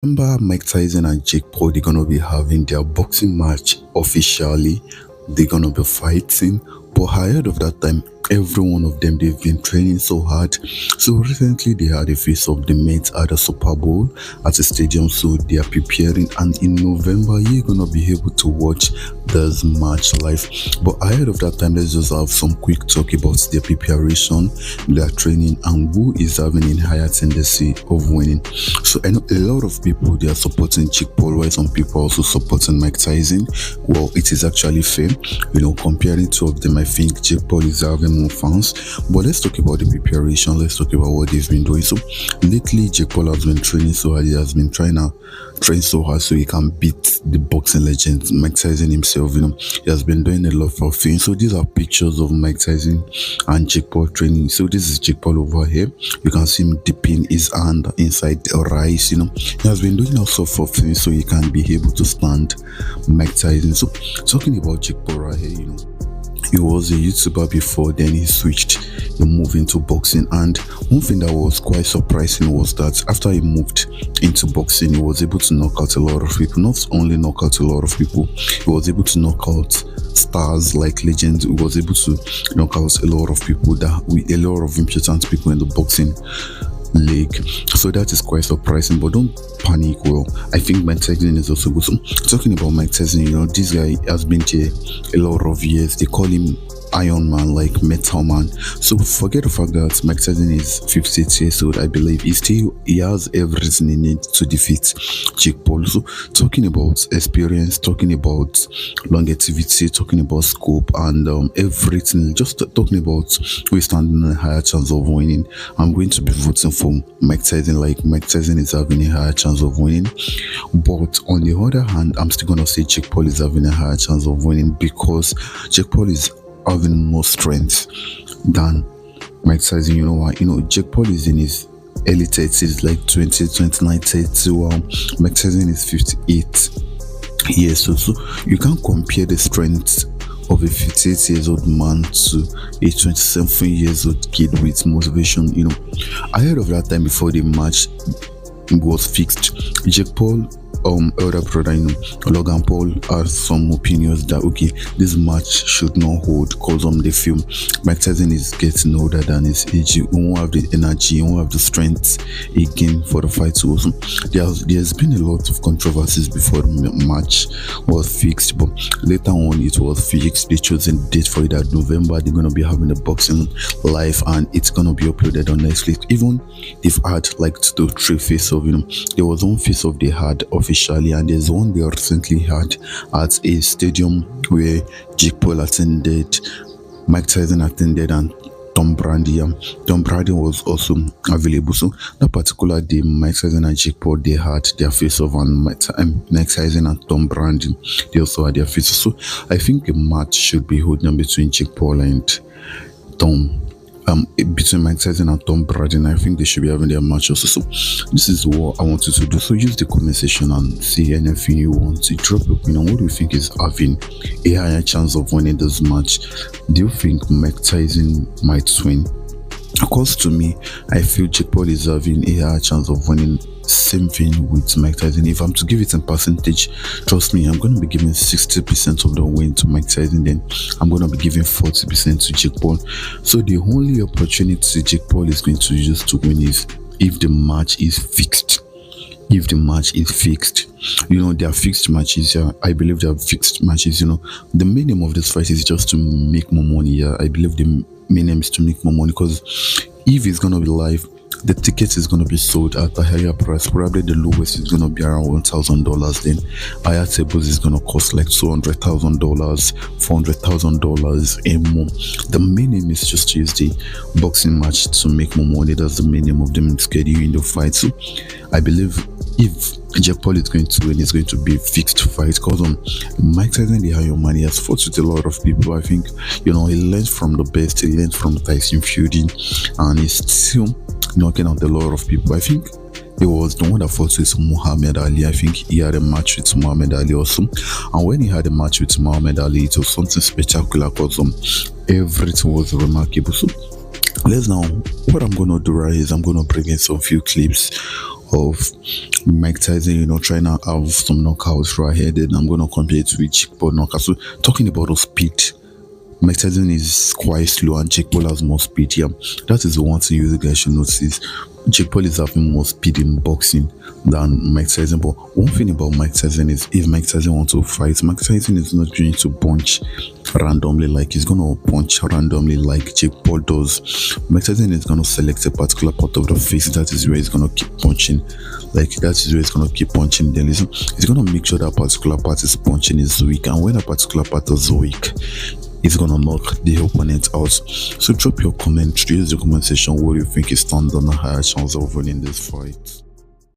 Remember Mike Tyson and Jake Paul, they're gonna be having their boxing match officially. They're gonna be fighting. But ahead of that time, every one of them they've been training so hard. So recently they had a face of the Mets at the Super Bowl at a stadium, so they are preparing, and in November you're gonna be able to watch this match live. But ahead of that time, let's just have some quick talk about their preparation, their training, and who is having a higher tendency of winning. So I know a lot of people they are supporting Jake Paul, while some people are also supporting Mike Tyson. Well, it is actually fair, comparing two of them. I think Jake Paul is having more fans. But let's talk about the preparation. Let's talk about what they've been doing. So lately, Jake Paul has been training so hard. He has been trying to train so hard so he can beat the boxing legend Mike Tyson himself. He has been doing a lot of things. So these are pictures of Mike Tyson and Jake Paul training. So this is Jake Paul over here. You can see him dipping his hand inside the rice. He has been doing all sorts of things so he can be able to stand Mike Tyson. So talking about Jake Paul right here, he was a YouTuber before, then he switched, he moved into boxing. And one thing that was quite surprising was that after he moved into boxing, he was able to knock out a lot of people. Not only knock out a lot of people, he was able to knock out stars like legends. He was able to knock out a lot of people, a lot of important people in the boxing league. So that is quite surprising, but don't panic. Well, I think Mike Tyson is also good. So talking about Mike Tyson, this guy has been here a lot of years. They call him Iron Man, like Metal Man. So forget the fact that Mike Tyson is 58 years old. I believe he has everything he needs to defeat Jake Paul. So talking about experience, talking about longevity, talking about scope, and everything, just talking about we standing a higher chance of winning, I'm going to be voting for Mike Tyson. Like Mike Tyson is having a higher chance of winning. But on the other hand, I'm still gonna say Jake Paul is having a higher chance of winning because Jake Paul is having more strength than Mike Tyson. You know why? Jake Paul is in his early 30s, like 20, 29, 30. Mike Tyson is 58 years old. So you can't compare the strength of a 58 years old man to a 27 years old kid with motivation. Ahead of that time, before the match was fixed, Jake Paul elder brother, Logan Paul, has some opinions that okay, this match should not hold because they feel Mike Tyson is getting older than his age. He won't have the energy, he won't have the strength again for the fight. So there's been a lot of controversies before the match was fixed, but later on it was fixed. They chose a date for it at November. They're gonna be having a boxing live and it's gonna be uploaded on Netflix. Even they've had like 2-3 face of there was one face of they had officially, and there's one they recently had at a stadium where Jake Paul attended, Mike Tyson attended, and Tom Brady. Tom Brady was also available. So that particular day, Mike Tyson and Jake Paul, they had their face off, and Mike Tyson and Tom Brady, they also had their faces. So I think a match should be holding between Jake Paul and between Mike Tyson and Tom Brady, and I think they should be having their match also. So this is what I want you to do. So use the comment section and see anything you want to drop your opinion. What do you think is having a higher chance of winning this match? Do you think Mike Tyson might win? Of course, to me, I feel Jake Paul is having a higher chance of winning. Same thing with Mike Tyson. If I'm to give it in percentage, trust me, I'm going to be giving 60% of the win to Mike Tyson, then I'm going to be giving 40% to Jake Paul. So the only opportunity Jake Paul is going to use to win is if the match is fixed. If the match is fixed, there are fixed matches. I believe there are fixed matches. The main aim of this fight is just to make more money. I believe the main aim is to make more money, because if it's gonna be live, the ticket is going to be sold at a higher price. Probably the lowest is going to be around $1,000. Then higher tables is going to cost like $200,000, $400,000 and more. The main aim is just to use the boxing match to make more money. That's the main aim of them scheduling the fight. So I believe if Jake Paul is going to win, it's going to be a fixed fight, because Mike Tyson, the higher money, has fought with a lot of people. I think he learned from the best. He learned from Tyson Fury, and he's still knocking out a lot of people. I think he was the one that fought with Muhammad Ali. I think he had a match with Muhammad Ali also, and when he had a match with Muhammad Ali, it was something spectacular, because everything was remarkable. So let's now, what I'm gonna do right is I'm gonna bring in some few clips of Mike Tyson, trying to have some knockouts right here. Then I'm gonna compare it with Jake Paul knockouts. So talking about the speed, Mike Tyson is quite slow and Jake Paul has more speed. Yeah, that is the one thing you guys should notice. Jake Paul is having more speed in boxing than Mike Tyson. But one thing about Mike Tyson is if Mike Tyson wants to fight, Mike Tyson is not going to punch randomly like he's gonna punch randomly like Jake Paul does. Mike Tyson is gonna select a particular part of the face. That is where he's gonna keep punching. Like that is where he's gonna keep punching. Then he's gonna make sure that particular part is punching is weak, and when a particular part is weak, it's gonna knock the opponent out. So drop your comment, use the comment section what you think is stand on a higher chance of winning this fight.